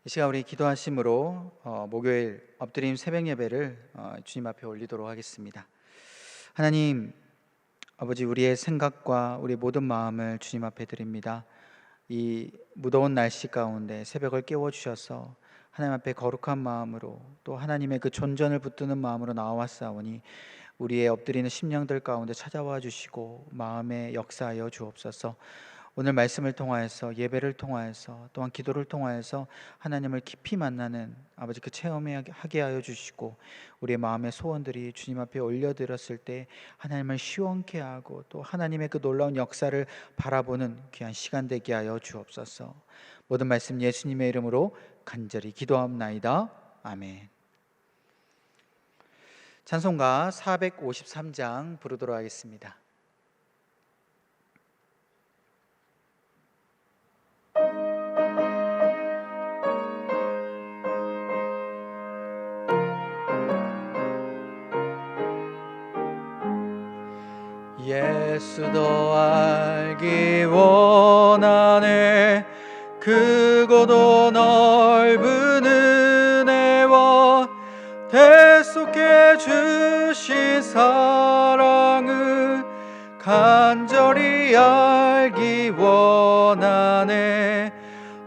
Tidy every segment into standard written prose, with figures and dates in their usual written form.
이 시간 우리 기도하심으로 목요일 엎드림 새벽 예배를 주님 앞에 올리도록 하겠습니다. 하나님 아버지, 우리의 생각과 우리 모든 마음을 주님 앞에 드립니다. 이 무더운 날씨 가운데 새벽을 깨워주셔서 하나님 앞에 거룩한 마음으로 또 하나님의 그 존전을 붙드는 마음으로 나와왔사오니 우리의 엎드리는 심령들 가운데 찾아와 주시고 마음에 역사하여 주옵소서. 오늘 말씀을 통하여서, 예배를 통하여서, 또한 기도를 통하여서 하나님을 깊이 만나는 아버지 그 체험하게 하여 주시고, 우리의 마음의 소원들이 주님 앞에 올려드렸을 때 하나님을 시원케 하고 또 하나님의 그 놀라운 역사를 바라보는 귀한 시간 되게 하여 주옵소서. 모든 말씀 예수님의 이름으로 간절히 기도하옵나이다. 아멘. 찬송가 453장 부르도록 하겠습니다. 예수도 알기 원하네. 크고도 넓은 은혜와 대속해 주신 사랑을 간절히 알기 원하네.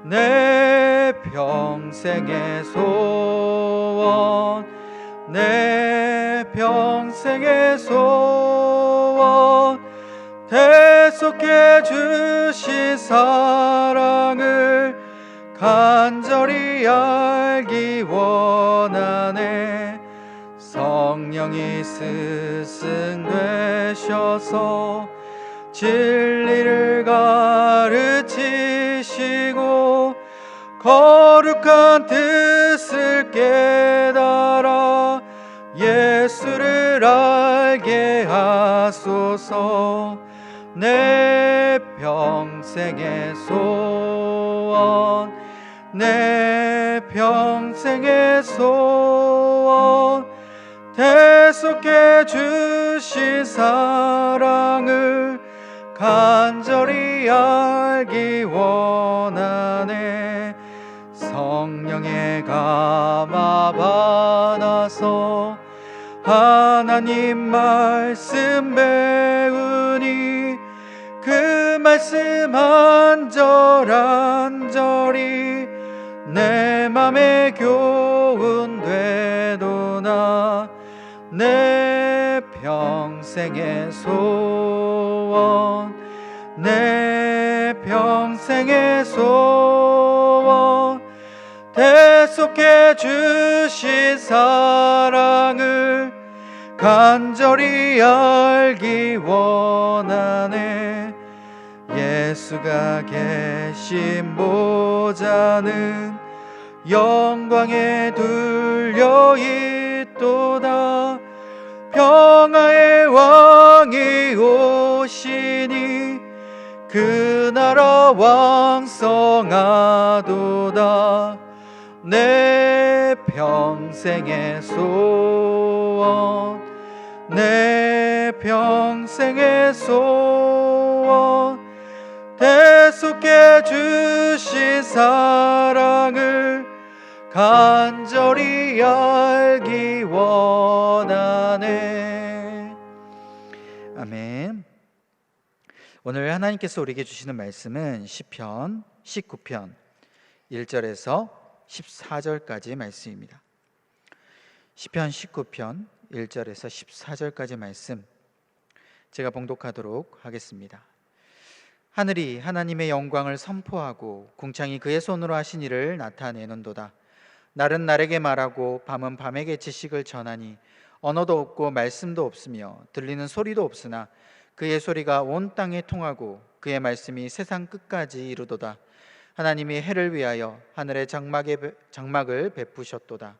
내 평생의 소원, 내 평생의 소원, 대속해 주신 사랑을 간절히 알기 원하네. 성령이 스승되셔서 진리를 가르치시고 거룩한 뜻을 깨달아 예수를 알게 하소서. 내 평생의 소원, 내 평생의 소원, 대속해 주신 사랑을 간절히 알기 원하네. 성령의 감화 받아서 하나님 말씀 배우니 그 말씀 한 절 한 절이 내 맘에 교훈 되도다. 내 평생의 소원, 내 평생의 소원, 대속해 주신 사랑을 간절히 알기 원하네. 예수가 계신 보좌는 영광에 둘려 있도다. 평화의 왕이 오시니 그 나라 왕성하도다. 내 평생의 소원, 내 평생의 소원, 대속해 주신 사랑을 간절히 알기 원하네. 아멘. 오늘 하나님께서 우리에게 주시는 말씀은 시편 19편 1절에서 14절까지 말씀입니다. 시편 19편 1절에서 14절까지 말씀 제가 봉독하도록 하겠습니다. 하늘이 하나님의 영광을 선포하고 궁창이 그의 손으로 하신 일을 나타내는도다. 날은 날에게 말하고 밤은 밤에게 지식을 전하니 언어도 없고 말씀도 없으며 들리는 소리도 없으나 그의 소리가 온 땅에 통하고 그의 말씀이 세상 끝까지 이르도다. 하나님이 해를 위하여 하늘의 장막을 베푸셨도다.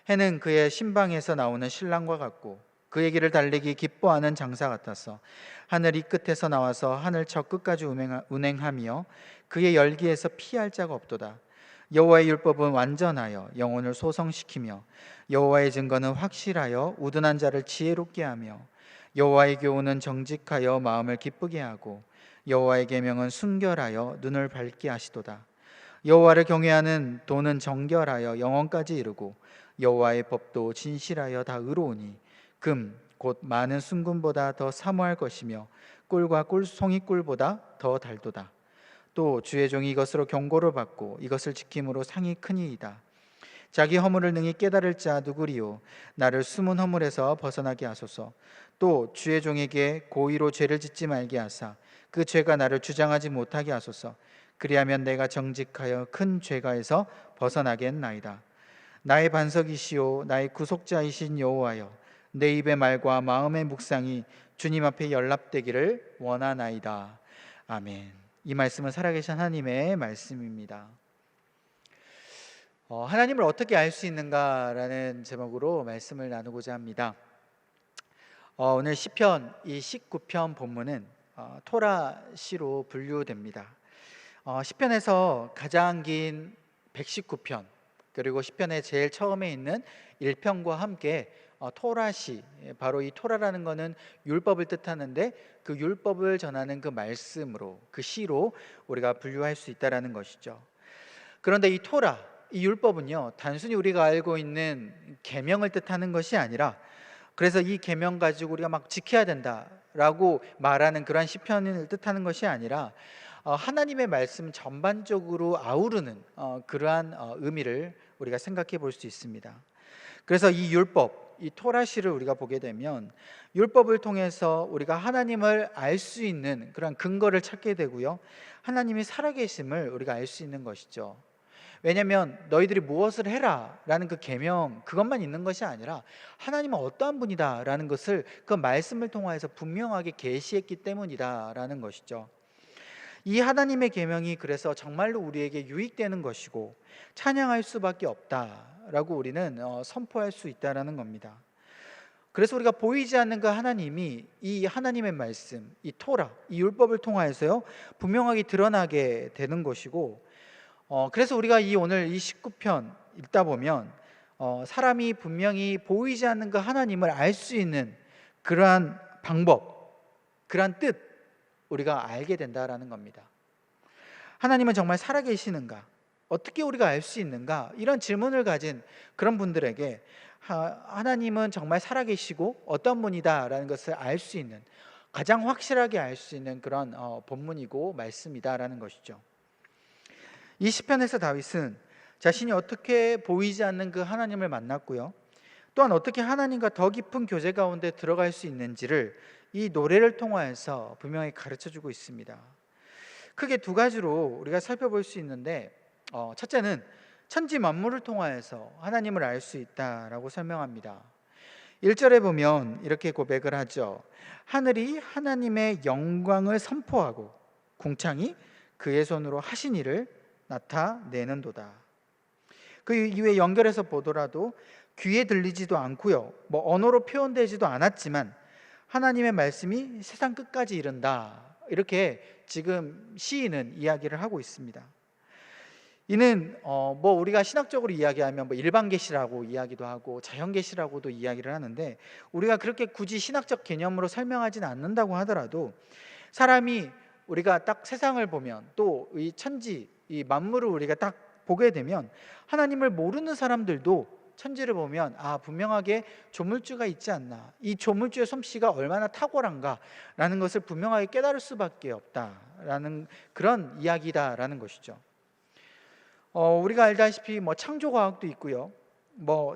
해는 그의 신방에서 나오는 신랑과 같고 그의 길을 달리기 기뻐하는 장사 같아서 하늘 이 끝에서 나와서 하늘 저 끝까지 운행하며 그의 열기에서 피할 자가 없도다. 여호와의 율법은 완전하여 영혼을 소성시키며 여호와의 증거는 확실하여 우둔한 자를 지혜롭게 하며 여호와의 교훈은 정직하여 마음을 기쁘게 하고 여호와의 계명은 순결하여 눈을 밝게 하시도다. 여호와를 경외하는 도는 정결하여 영원까지 이르고 여호와의 법도 진실하여 다 의로우니 금 곧 많은 순금보다 더 사모할 것이며 꿀과 송이꿀보다 더 달도다. 또 주의 종이 이것으로 경고를 받고 이것을 지킴으로 상이 크니이다. 자기 허물을 능히 깨달을 자 누구리요? 나를 숨은 허물에서 벗어나게 하소서. 또 주의 종에게 고의로 죄를 짓지 말게 하사 그 죄가 나를 주장하지 못하게 하소서. 그리하면 내가 정직하여 큰 죄가에서 벗어나겠나이다. 나의 반석이시오 나의 구속자이신 여호와여, 내 입의 말과 마음의 묵상이 주님 앞에 연락되기를 원하나이다. 아멘. 이 말씀은 살아계신 하나님의 말씀입니다. 하나님을 어떻게 알 수 있는가라는 제목으로 말씀을 나누고자 합니다. 오늘 시편 이 19편 본문은 토라시로 분류됩니다. 시편에서 가장 긴 119편, 그리고 시편의 제일 처음에 있는 1편과 함께 토라시, 바로 이 토라라는 것은 율법을 뜻하는데 그 율법을 전하는 그 말씀으로, 그 시로 우리가 분류할 수 있다라는 것이죠. 그런데 이 토라, 이 율법은요, 단순히 우리가 알고 있는 계명을 뜻하는 것이 아니라, 그래서 이 계명 가지고 우리가 막 지켜야 된다라고 말하는 그러한 시편을 뜻하는 것이 아니라 하나님의 말씀 전반적으로 아우르는 그러한 의미를 우리가 생각해 볼 수 있습니다. 그래서 이 율법, 이 토라시를 우리가 보게 되면 율법을 통해서 우리가 하나님을 알 수 있는 그런 근거를 찾게 되고요, 하나님이 살아계심을 우리가 알 수 있는 것이죠. 왜냐하면 너희들이 무엇을 해라 라는 그 계명, 그것만 있는 것이 아니라 하나님은 어떠한 분이다 라는 것을 그 말씀을 통해서 분명하게 계시했기 때문이다 라는 것이죠. 이 하나님의 계명이 그래서 정말로 우리에게 유익되는 것이고 찬양할 수밖에 없다라고 우리는 선포할 수 있다라는 겁니다. 그래서 우리가 보이지 않는 그 하나님이 이 하나님의 말씀, 이 토라, 이 율법을 통하여서요 분명하게 드러나게 되는 것이고, 그래서 우리가 오늘 이 19편 읽다 보면 사람이 분명히 보이지 않는 그 하나님을 알 수 있는 그러한 방법, 그러한 뜻, 우리가 알게 된다라는 겁니다. 하나님은 정말 살아계시는가? 어떻게 우리가 알 수 있는가? 이런 질문을 가진 그런 분들에게 하나님은 정말 살아계시고 어떤 분이다라는 것을 알 수 있는, 가장 확실하게 알 수 있는 그런 본문이고 말씀이다라는 것이죠. 이 시편에서 다윗은 자신이 어떻게 보이지 않는 그 하나님을 만났고요, 또한 어떻게 하나님과 더 깊은 교제 가운데 들어갈 수 있는지를 이 노래를 통하여서 분명히 가르쳐주고 있습니다. 크게 두 가지로 우리가 살펴볼 수 있는데, 첫째는 천지 만물을 통하여서 하나님을 알 수 있다라고 설명합니다. 1절에 보면 이렇게 고백을 하죠. 하늘이 하나님의 영광을 선포하고 궁창이 그의 손으로 하신 일을 나타내는도다. 그 이후에 연결해서 보더라도 귀에 들리지도 않고요, 언어로 표현되지도 않았지만 하나님의 말씀이 세상 끝까지 이른다, 이렇게 지금 시인은 이야기를 하고 있습니다. 이는 우리가 신학적으로 이야기하면 일반 계시라고 이야기도 하고 자연 계시라고도 이야기를 하는데, 우리가 그렇게 굳이 신학적 개념으로 설명하지는 않는다고 하더라도 사람이 우리가 딱 세상을 보면, 또 이 천지, 이 만물을 우리가 딱 보게 되면 하나님을 모르는 사람들도 천지를 보면 분명하게 조물주가 있지 않나, 이 조물주의 솜씨가 얼마나 탁월한가라는 것을 분명하게 깨달을 수밖에 없다라는 그런 이야기다라는 것이죠. 우리가 알다시피 창조과학도 있고요,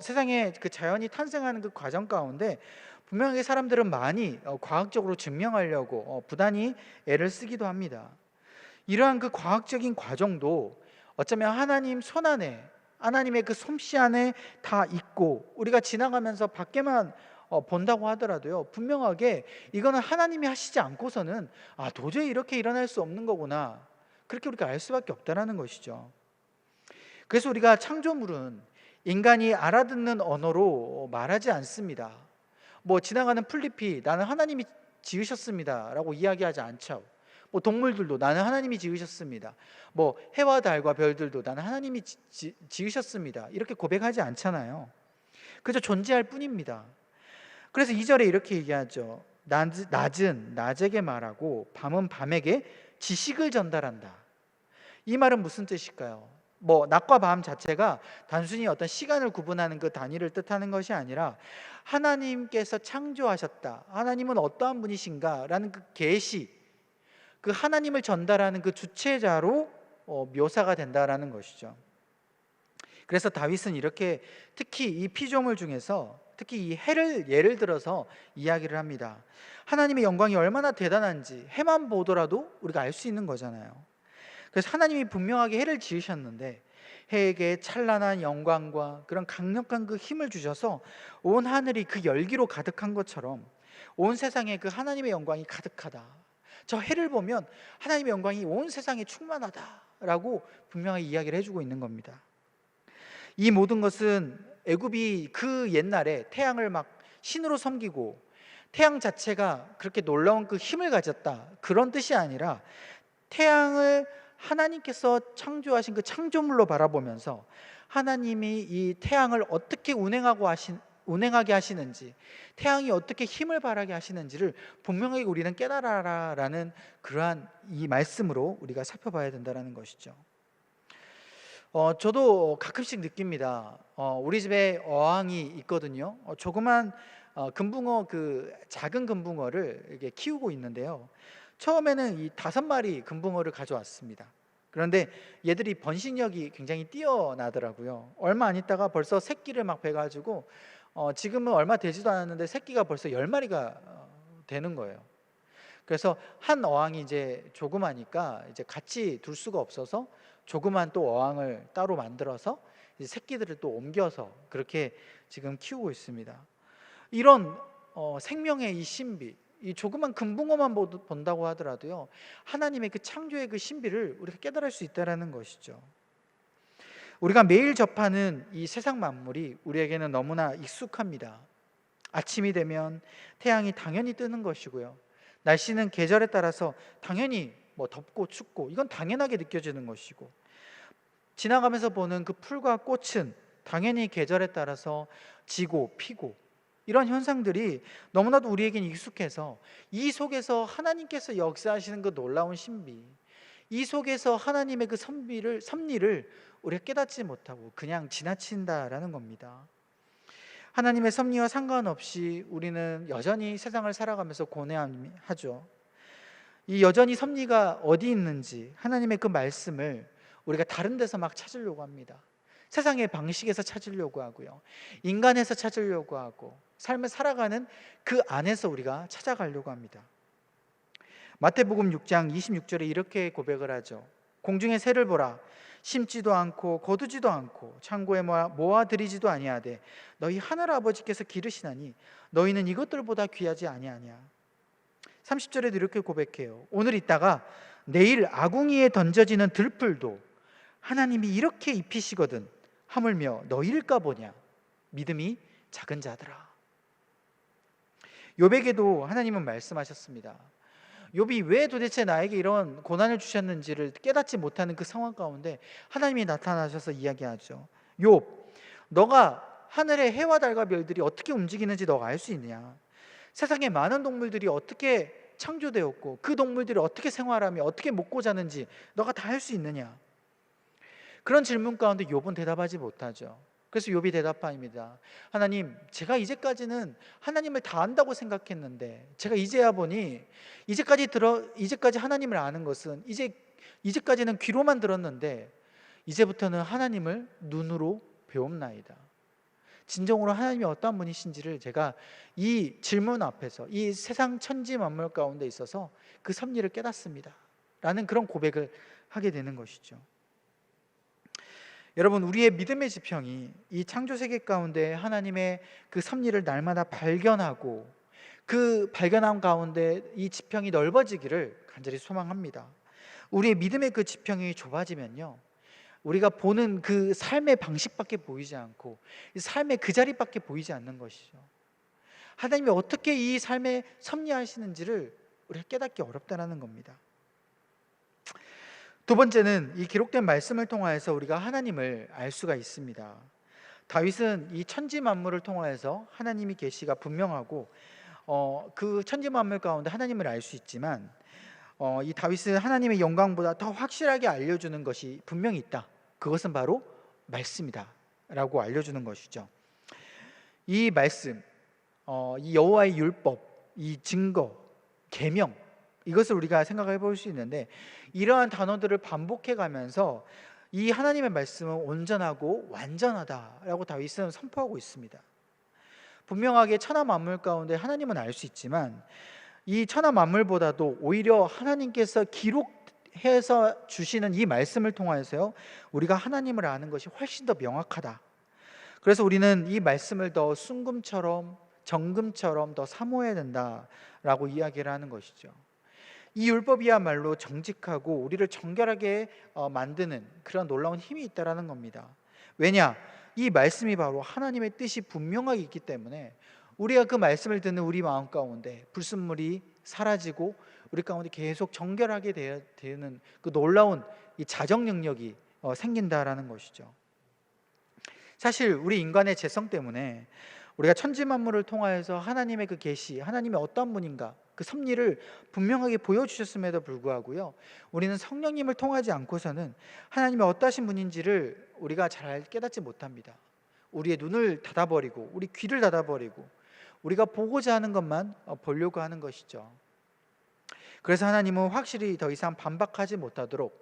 세상에 그 자연이 탄생하는 그 과정 가운데 분명하게 사람들은 많이 과학적으로 증명하려고 부단히 애를 쓰기도 합니다. 이러한 그 과학적인 과정도 어쩌면 하나님 손 안에, 하나님의 그 솜씨 안에 다 있고, 우리가 지나가면서 밖에만 본다고 하더라도요 분명하게 이거는 하나님이 하시지 않고서는 도저히 이렇게 일어날 수 없는 거구나, 그렇게 우리가 알 수밖에 없다라는 것이죠. 그래서 우리가 창조물은 인간이 알아듣는 언어로 말하지 않습니다. 지나가는 풀잎이 나는 하나님이 지으셨습니다 라고 이야기하지 않죠. 동물들도 나는 하나님이 지으셨습니다, 해와 달과 별들도 나는 하나님이 지으셨습니다, 이렇게 고백하지 않잖아요. 그저 존재할 뿐입니다. 그래서 2절에 이렇게 얘기하죠. 낮은 낮에게 말하고 밤은 밤에게 지식을 전달한다. 이 말은 무슨 뜻일까요? 낮과 밤 자체가 단순히 어떤 시간을 구분하는 그 단위를 뜻하는 것이 아니라 하나님께서 창조하셨다, 하나님은 어떠한 분이신가라는 그 계시, 그 하나님을 전달하는 그 주체자로 묘사가 된다라는 것이죠. 그래서 다윗은 이렇게 특히 이 피조물 중에서 특히 이 해를 예를 들어서 이야기를 합니다. 하나님의 영광이 얼마나 대단한지 해만 보더라도 우리가 알 수 있는 거잖아요. 그래서 하나님이 분명하게 해를 지으셨는데 해에게 찬란한 영광과 그런 강력한 그 힘을 주셔서 온 하늘이 그 열기로 가득한 것처럼 온 세상에 그 하나님의 영광이 가득하다, 저 해를 보면 하나님의 영광이 온 세상에 충만하다라고 분명하게 이야기를 해주고 있는 겁니다. 이 모든 것은 애굽이 그 옛날에 태양을 막 신으로 섬기고 태양 자체가 그렇게 놀라운 그 힘을 가졌다, 그런 뜻이 아니라 태양을 하나님께서 창조하신 그 창조물로 바라보면서 하나님이 이 태양을 어떻게 운행하게 하시는지, 태양이 어떻게 힘을 발하게 하시는지를 분명하게 우리는 깨달아라라는 그러한 이 말씀으로 우리가 살펴봐야 된다는 것이죠. 저도 가끔씩 느낍니다. 우리 집에 어항이 있거든요. 조그만 금붕어, 그 작은 금붕어를 이렇게 키우고 있는데요. 처음에는 이 5마리 금붕어를 가져왔습니다. 그런데 얘들이 번식력이 굉장히 뛰어나더라고요. 얼마 안 있다가 벌써 새끼를 막 베가지고 지금은 얼마 되지도 않았는데 새끼가 벌써 10마리가 되는 거예요. 그래서 한 어항이 이제 조그마니까 이제 같이 둘 수가 없어서 조그만 또 어항을 따로 만들어서 이제 새끼들을 또 옮겨서 그렇게 지금 키우고 있습니다. 이런 생명의 이 신비, 이 조그만 금붕어만 본다고 하더라도요, 하나님의 그 창조의 그 신비를 우리가 깨달을 수 있다는 것이죠. 우리가 매일 접하는 이 세상 만물이 우리에게는 너무나 익숙합니다. 아침이 되면 태양이 당연히 뜨는 것이고요, 날씨는 계절에 따라서 당연히 덥고 춥고 이건 당연하게 느껴지는 것이고, 지나가면서 보는 그 풀과 꽃은 당연히 계절에 따라서 지고 피고, 이런 현상들이 너무나도 우리에겐 익숙해서 이 속에서 하나님께서 역사하시는 그 놀라운 신비, 이 속에서 하나님의 그 섭리를 우리가 깨닫지 못하고 그냥 지나친다라는 겁니다. 하나님의 섭리와 상관없이 우리는 여전히 세상을 살아가면서 고뇌하죠. 이 여전히 섭리가 어디 있는지 하나님의 그 말씀을 우리가 다른 데서 막 찾으려고 합니다. 세상의 방식에서 찾으려고 하고요, 인간에서 찾으려고 하고, 삶을 살아가는 그 안에서 우리가 찾아가려고 합니다. 마태복음 6장 26절에 이렇게 고백을 하죠. 공중의 새를 보라, 심지도 않고 거두지도 않고 창고에 모아들이지도 아니하되 너희 하늘 아버지께서 기르시나니 너희는 이것들보다 귀하지 아니하냐. 30절에도 이렇게 고백해요. 오늘 있다가 내일 아궁이에 던져지는 들풀도 하나님이 이렇게 입히시거든 하물며 너희일까 보냐, 믿음이 작은 자들아. 욥에게도 하나님은 말씀하셨습니다. 욥이 왜 도대체 나에게 이런 고난을 주셨는지를 깨닫지 못하는 그 상황 가운데 하나님이 나타나셔서 이야기하죠. 욥, 너가 하늘의 해와 달과 별들이 어떻게 움직이는지 너가 알 수 있느냐? 세상에 많은 동물들이 어떻게 창조되었고 그 동물들이 어떻게 생활하며 어떻게 먹고 자는지 너가 다 알 수 있느냐? 그런 질문 가운데 욥은 대답하지 못하죠. 그래서 욥이 대답합니다. 하나님, 제가 이제까지는 하나님을 다 안다고 생각했는데 제가 이제야 보니 이제까지 하나님을 아는 것은 이제까지는 귀로만 들었는데 이제부터는 하나님을 눈으로 배웁나이다. 진정으로 하나님이 어떠한 분이신지를 제가 이 질문 앞에서 이 세상 천지 만물 가운데 있어서 그 섭리를 깨닫습니다 라는 그런 고백을 하게 되는 것이죠. 여러분, 우리의 믿음의 지평이 이 창조세계 가운데 하나님의 그 섭리를 날마다 발견하고 그 발견함 가운데 이 지평이 넓어지기를 간절히 소망합니다. 우리의 믿음의 그 지평이 좁아지면요, 우리가 보는 그 삶의 방식밖에 보이지 않고 이 삶의 그 자리밖에 보이지 않는 것이죠. 하나님이 어떻게 이 삶에 섭리하시는지를 우리가 깨닫기 어렵다는 겁니다. 두 번째는 이 기록된 말씀을 통하여서 우리가 하나님을 알 수가 있습니다. 다윗은 이 천지 만물을 통하여서 하나님의 계시가 분명하고 그 천지 만물 가운데 하나님을 알 수 있지만 이 다윗은 하나님의 영광보다 더 확실하게 알려주는 것이 분명히 있다 그것은 바로 말씀이다 라고 알려주는 것이죠. 이 말씀, 이 여호와의 율법, 이 증거, 계명, 이것을 우리가 생각해 볼 수 있는데, 이러한 단어들을 반복해 가면서 이 하나님의 말씀은 온전하고 완전하다라고 다윗은 선포하고 있습니다. 분명하게 천하 만물 가운데 하나님은 알 수 있지만, 이 천하 만물보다도 오히려 하나님께서 기록해서 주시는 이 말씀을 통하여서요, 우리가 하나님을 아는 것이 훨씬 더 명확하다. 그래서 우리는 이 말씀을 더 순금처럼 정금처럼 더 사모해야 된다라고 이야기를 하는 것이죠. 이 율법이야말로 정직하고 우리를 정결하게 만드는 그런 놀라운 힘이 있다라는 겁니다. 왜냐? 이 말씀이 바로 하나님의 뜻이 분명하게 있기 때문에 우리가 그 말씀을 듣는 우리 마음 가운데 불순물이 사라지고 우리 가운데 계속 정결하게 되는 그 놀라운 이 자정 능력이 생긴다라는 것이죠. 사실 우리 인간의 죄성 때문에 우리가 천지 만물을 통하여서 하나님의 그 계시, 하나님의 어떤 분인가 그 섭리를 분명하게 보여주셨음에도 불구하고요, 우리는 성령님을 통하지 않고서는 하나님의 어떠신 분인지를 우리가 잘 깨닫지 못합니다. 우리의 눈을 닫아버리고 우리 귀를 닫아버리고 우리가 보고자 하는 것만 보려고 하는 것이죠. 그래서 하나님은 확실히 더 이상 반박하지 못하도록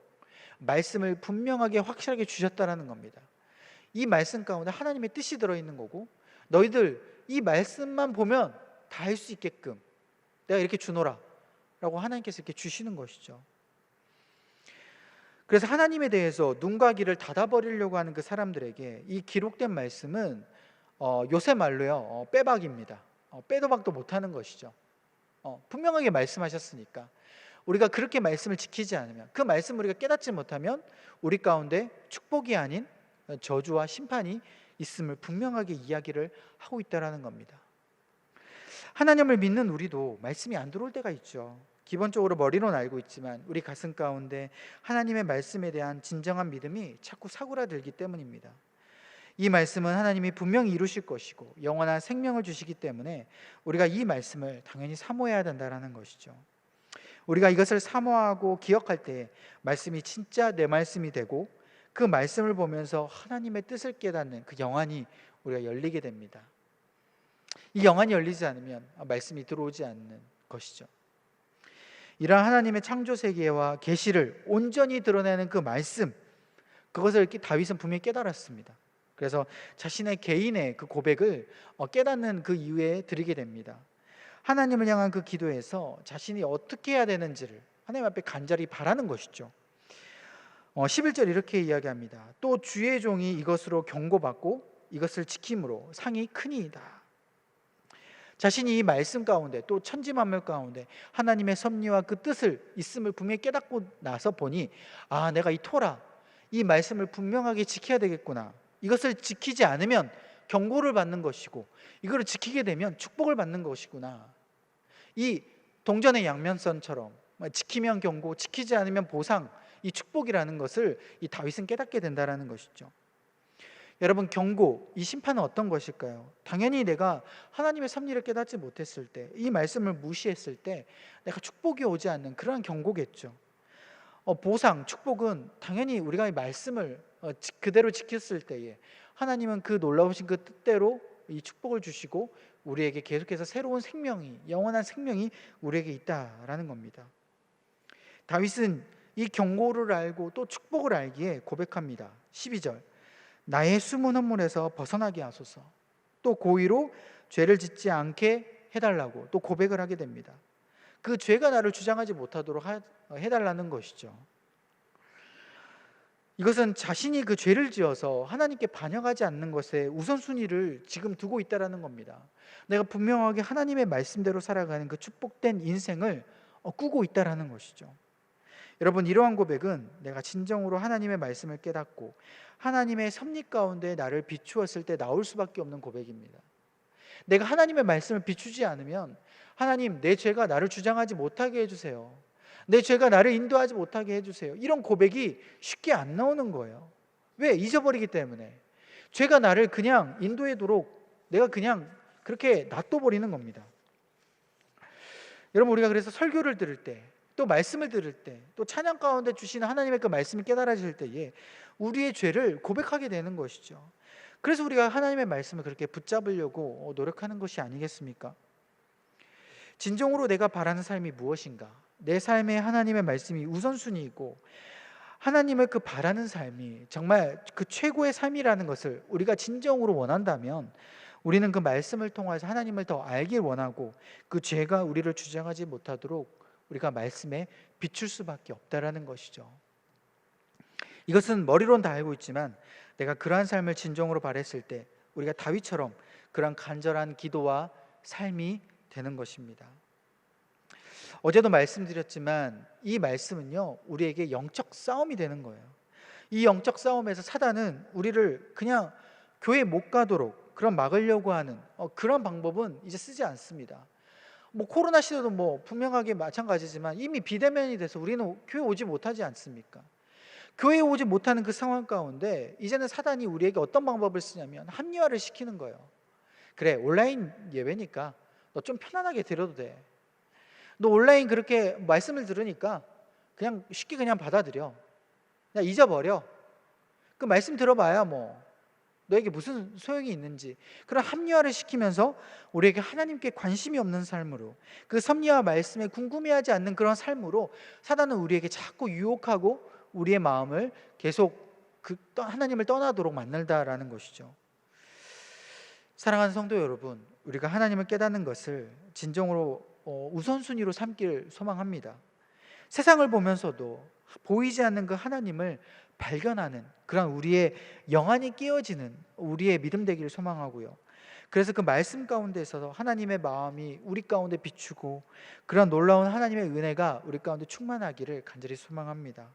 말씀을 분명하게 확실하게 주셨다는 겁니다. 이 말씀 가운데 하나님의 뜻이 들어있는 거고, 너희들 이 말씀만 보면 다 할 수 있게끔 내가 이렇게 주노라 라고 하나님께서 이렇게 주시는 것이죠. 그래서 하나님에 대해서 눈과 귀를 닫아버리려고 하는 그 사람들에게 이 기록된 말씀은 요새 말로요, 빼박입니다. 빼도 박도 못하는 것이죠. 분명하게 말씀하셨으니까 우리가 그렇게 말씀을 지키지 않으면, 그 말씀을 우리가 깨닫지 못하면 우리 가운데 축복이 아닌 저주와 심판이 있음을 분명하게 이야기를 하고 있다는 겁니다. 하나님을 믿는 우리도 말씀이 안 들어올 때가 있죠. 기본적으로 머리로는 알고 있지만 우리 가슴 가운데 하나님의 말씀에 대한 진정한 믿음이 자꾸 사그라들기 때문입니다. 이 말씀은 하나님이 분명히 이루실 것이고 영원한 생명을 주시기 때문에 우리가 이 말씀을 당연히 사모해야 된다는 것이죠. 우리가 이것을 사모하고 기억할 때 말씀이 진짜 내 말씀이 되고, 그 말씀을 보면서 하나님의 뜻을 깨닫는 그 영안이 우리가 열리게 됩니다. 이 영안이 열리지 않으면 말씀이 들어오지 않는 것이죠. 이러한 하나님의 창조 세계와 계시를 온전히 드러내는 그 말씀, 그것을 다윗은 분명히 깨달았습니다. 그래서 자신의 개인의 그 고백을 깨닫는 그 이유에 드리게 됩니다. 하나님을 향한 그 기도에서 자신이 어떻게 해야 되는지를 하나님 앞에 간절히 바라는 것이죠. 11절 이렇게 이야기합니다. 또 주의 종이 이것으로 경고받고 이것을 지킴으로 상이 크니이다. 자신이 이 말씀 가운데 또 천지 만물 가운데 하나님의 섭리와 그 뜻을 있음을 분명히 깨닫고 나서 보니, 내가 이 토라, 이 말씀을 분명하게 지켜야 되겠구나. 이것을 지키지 않으면 경고를 받는 것이고 이거를 지키게 되면 축복을 받는 것이구나. 이 동전의 양면선처럼 지키면 경고, 지키지 않으면 보상, 이 축복이라는 것을 이 다윗은 깨닫게 된다는 것이죠. 여러분, 경고, 이 심판은 어떤 것일까요? 당연히 내가 하나님의 섭리를 깨닫지 못했을 때, 이 말씀을 무시했을 때 내가 축복이 오지 않는 그러한 경고겠죠. 보상, 축복은 당연히 우리가 이 말씀을 그대로 지켰을 때에 하나님은 그 놀라우신 그 뜻대로 이 축복을 주시고 우리에게 계속해서 새로운 생명이, 영원한 생명이 우리에게 있다라는 겁니다. 다윗은 이 경고를 알고 또 축복을 알기에 고백합니다. 12절, 나의 숨은 허물에서 벗어나게 하소서. 또 고의로 죄를 짓지 않게 해달라고 또 고백을 하게 됩니다. 그 죄가 나를 주장하지 못하도록 해달라는 것이죠. 이것은 자신이 그 죄를 지어서 하나님께 반역하지 않는 것에 우선순위를 지금 두고 있다는 겁니다. 내가 분명하게 하나님의 말씀대로 살아가는 그 축복된 인생을 꾸고 있다는 것이죠. 여러분, 이러한 고백은 내가 진정으로 하나님의 말씀을 깨닫고 하나님의 섭리 가운데 나를 비추었을 때 나올 수밖에 없는 고백입니다. 내가 하나님의 말씀을 비추지 않으면, 하나님, 내 죄가 나를 주장하지 못하게 해주세요, 내 죄가 나를 인도하지 못하게 해주세요, 이런 고백이 쉽게 안 나오는 거예요. 왜? 잊어버리기 때문에. 죄가 나를 그냥 인도하도록 내가 그냥 그렇게 놔둬버리는 겁니다. 여러분, 우리가 그래서 설교를 들을 때 또 말씀을 들을 때, 또 찬양 가운데 주시는 하나님의 그 말씀이 깨달아질 때에 우리의 죄를 고백하게 되는 것이죠. 그래서 우리가 하나님의 말씀을 그렇게 붙잡으려고 노력하는 것이 아니겠습니까? 진정으로 내가 바라는 삶이 무엇인가? 내 삶에 하나님의 말씀이 우선순위이고 하나님을 그 바라는 삶이 정말 그 최고의 삶이라는 것을 우리가 진정으로 원한다면 우리는 그 말씀을 통해서 하나님을 더 알길 원하고 그 죄가 우리를 주장하지 못하도록 우리가 말씀에 비출 수밖에 없다라는 것이죠. 이것은 머리로는 다 알고 있지만 내가 그러한 삶을 진정으로 바랬을 때 우리가 다윗처럼 그러한 간절한 기도와 삶이 되는 것입니다. 어제도 말씀드렸지만 이 말씀은요, 우리에게 영적 싸움이 되는 거예요. 이 영적 싸움에서 사단은 우리를 그냥 교회 못 가도록 그런 막으려고 하는 그런 방법은 이제 쓰지 않습니다. 코로나 시대도 분명하게 마찬가지지만 이미 비대면이 돼서 우리는 교회 오지 못하지 않습니까? 교회에 오지 못하는 그 상황 가운데 이제는 사단이 우리에게 어떤 방법을 쓰냐면 합리화를 시키는 거예요. 그래, 온라인 예배니까 너 좀 편안하게 들어도 돼. 너 온라인 그렇게 말씀을 들으니까 그냥 쉽게 그냥 받아들여. 그냥 잊어버려. 그 말씀 들어봐야 너에게 무슨 소용이 있는지. 그런 합리화를 시키면서 우리에게 하나님께 관심이 없는 삶으로, 그 섭리와 말씀에 궁금해하지 않는 그런 삶으로 사단은 우리에게 자꾸 유혹하고 우리의 마음을 계속 하나님을 떠나도록 만들다라는 것이죠. 사랑하는 성도 여러분, 우리가 하나님을 깨닫는 것을 진정으로 우선순위로 삼길 소망합니다. 세상을 보면서도 보이지 않는 그 하나님을 발견하는 그런 우리의 영안이 깨어지는 우리의 믿음 되기를 소망하고요. 그래서 그 말씀 가운데 있어서 하나님의 마음이 우리 가운데 비추고 그런 놀라운 하나님의 은혜가 우리 가운데 충만하기를 간절히 소망합니다.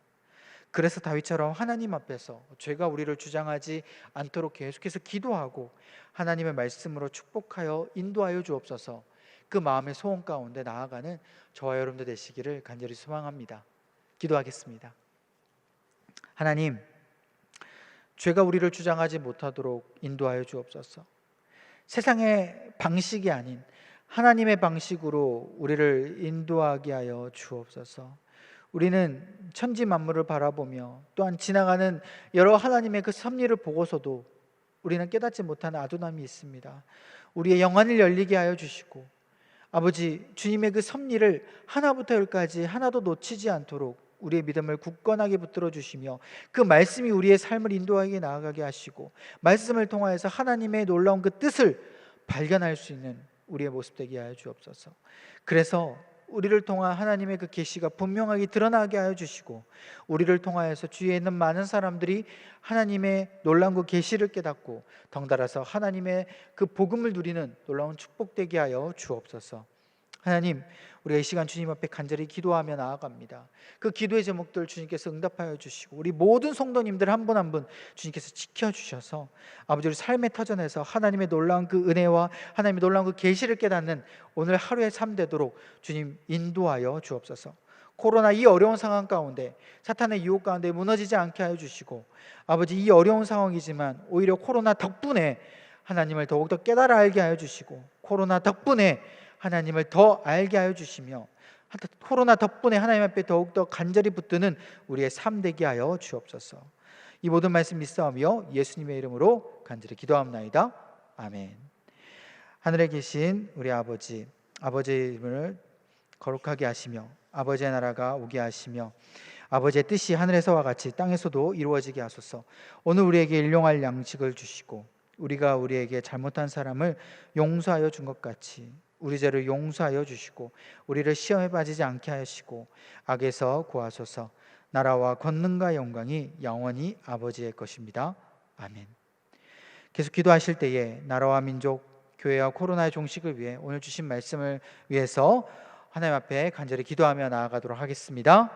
그래서 다윗처럼 하나님 앞에서 죄가 우리를 주장하지 않도록 계속해서 기도하고 하나님의 말씀으로 축복하여 인도하여 주옵소서. 그 마음의 소원 가운데 나아가는 저와 여러분들 되시기를 간절히 소망합니다. 기도하겠습니다. 하나님, 죄가 우리를 주장하지 못하도록 인도하여 주옵소서. 세상의 방식이 아닌 하나님의 방식으로 우리를 인도하게 하여 주옵소서. 우리는 천지 만물을 바라보며 또한 지나가는 여러 하나님의 그 섭리를 보고서도 우리는 깨닫지 못하는 아둔함이 있습니다. 우리의 영안을 열리게 하여 주시고 아버지, 주님의 그 섭리를 하나부터 열까지 하나도 놓치지 않도록 우리의 믿음을 굳건하게 붙들어 주시며 그 말씀이 우리의 삶을 인도하게 나아가게 하시고 말씀을 통하여서 하나님의 놀라운 그 뜻을 발견할 수 있는 우리의 모습 되게 하여 주옵소서. 그래서 우리를 통한 하나님의 그 계시가 분명하게 드러나게 하여 주시고 우리를 통하여서 주위에 있는 많은 사람들이 하나님의 놀라운 그 계시를 깨닫고 덩달아서 하나님의 그 복음을 누리는 놀라운 축복 되게 하여 주옵소서. 하나님, 우리가 이 시간 주님 앞에 간절히 기도하며 나아갑니다. 그 기도의 제목들 주님께서 응답하여 주시고 우리 모든 성도님들 한 분 한 분 주님께서 지켜주셔서 아버지 우리 삶의 터전에서 하나님의 놀라운 그 은혜와 하나님의 놀라운 그 계시를 깨닫는 오늘 하루의 삶 되도록 주님 인도하여 주옵소서. 코로나 이 어려운 상황 가운데 사탄의 유혹 가운데 무너지지 않게 하여 주시고 아버지 이 어려운 상황이지만 오히려 코로나 덕분에 하나님을 더욱더 깨달아 알게 하여 주시고 코로나 덕분에 하나님을 더 알게 하여 주시며 코로나 덕분에 하나님 앞에 더욱더 간절히 붙드는 우리의 삶 되게 하여 주옵소서. 이 모든 말씀 믿사오며 예수님의 이름으로 간절히 기도합나이다. 아멘. 하늘에 계신 우리 아버지, 아버지의 이름을 거룩하게 하시며 아버지의 나라가 오게 하시며 아버지의 뜻이 하늘에서와 같이 땅에서도 이루어지게 하소서. 오늘 우리에게 일용할 양식을 주시고 우리가 우리에게 잘못한 사람을 용서하여 준 것 같이 우리 죄를 용서하여 주시고 우리를 시험에 빠지지 않게 하시고 악에서 구하소서. 나라와 권능과 영광이 영원히 아버지의 것입니다. 아멘. 계속 기도하실 때에 나라와 민족, 교회와 코로나의 종식을 위해 오늘 주신 말씀을 위해서 하나님 앞에 간절히 기도하며 나아가도록 하겠습니다.